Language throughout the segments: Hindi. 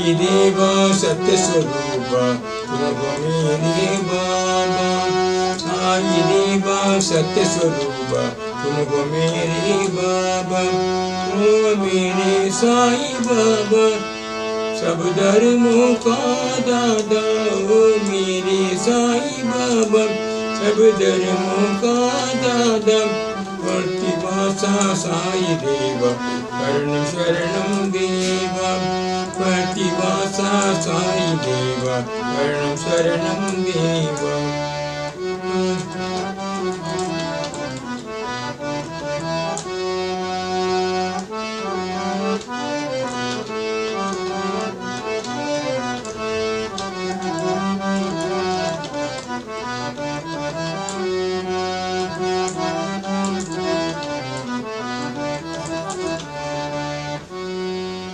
साई देवा सत्य स्वरूपा तुम हो मेरे बाबा। साई देवा सत्य स्वरूपा तुम हो मेरे बाबा। ओ मेरे साई बाबा सब धर्मों का दादा। ओ मेरे साई बाबा सब धर्मों का दादा। प्रतिभासा साई देवा शरणं शरणं देवा। प्रतिभासा साई देवा शरणं शरणं देवा।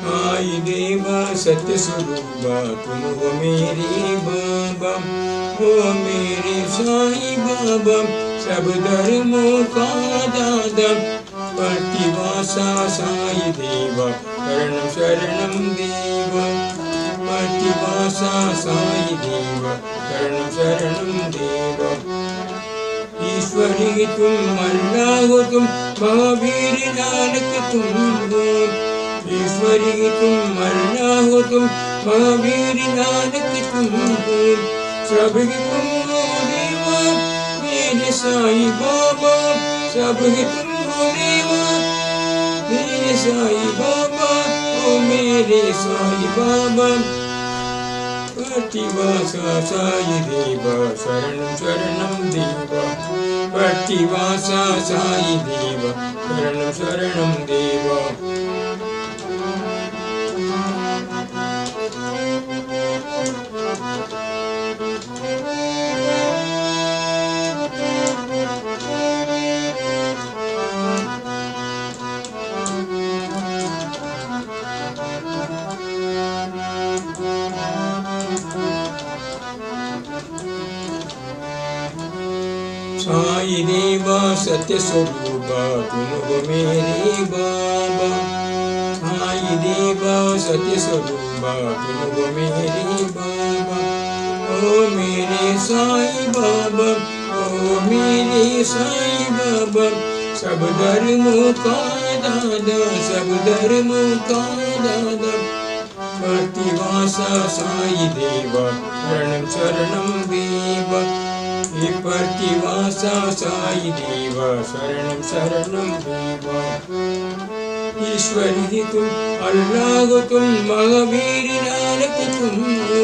साई देवा सत्य स्वरूपा तुम हो मेरे बाबा। हो मेरे साई बाबा सब धर्मों का दादा। प्रतिभासा साई देवा शरणं शरणं देवा। प्रतिभासा साई देवा शरणं शरणं देवा। ईश्वरी तुम अल्लाह हो तुम महावीर नानक तुम हो। ईश्वरी तुम अल्लाह हो तुम महावीर नानक तुम हो। सबकी तुम हो देवा मेरे साई बाबा। सबकी तुम हो देवा मेरे साई बाबा। ओ मेरे साई बाबा प्रतिभासा साई देवा शरणं शरणं देवा। प्रतिभासा साई देवा शरणं शरणं देवा। साई देवा सत्य स्वरूपा तुम हो मेरे बाबा। साई देवा सत्य स्वरूपा तुम हो मेरे बाबा। ओ मेरे साई बाबा ओ मेरे साई बाबा सब धर्मों का दादा। सब धर्मों का दादा। प्रतिभासा साई देवा शरणं शरणं देवा। प्रतिभासा साई देवा शरणं शरणं देवा। ईश्वरी तुम अल्लाह तुम महावीर नानक तुम हो।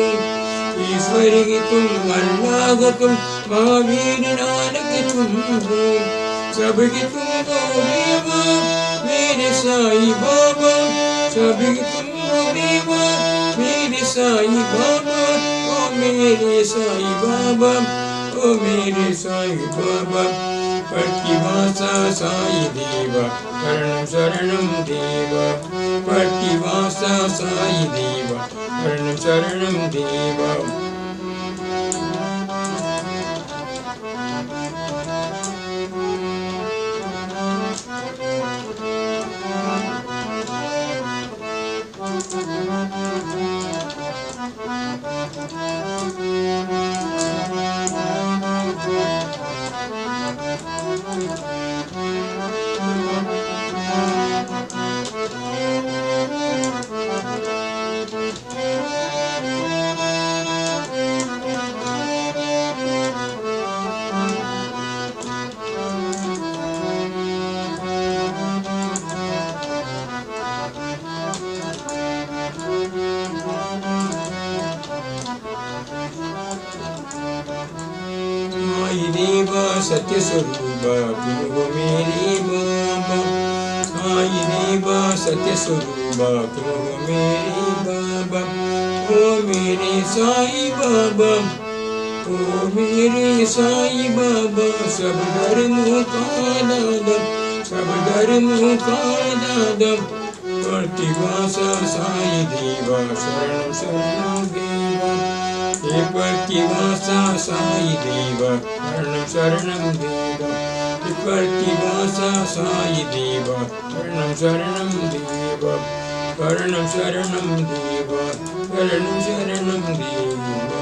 ईश्वरी तुम अल्लाह तुम महावीर नानक तुम हो। सबकी तुम हो देवा मेरे साई बाबा। सबकी तुम हो देवा मेरे साई बाबा। ओ मेरे साई बाबा ओ मेरे साई बाबा। प्रतिभासा साई देवा शरणं शरणं देवा। प्रतिभासा साई देवा शरणं शरणं देवा। साई देवा सत्य स्वरूपा तुम हो मेरे बाबा। साई देवा सत्य स्वरूपा तुम हो मेरे बाबा। ओ मेरे साई बाबा ओ मेरे साई बाबा सब धर्मों का दादा। सब धर्मों का दादा। प्रतिभासा साई देवा शरणं शरणं देवा। हे प्रतिभासा साई देवा शरणं शरणं देवा। हे प्रतिभासा साई देवा शरणं शरणं देवा। शरणं शरणं देवा शरणं शरणं देवा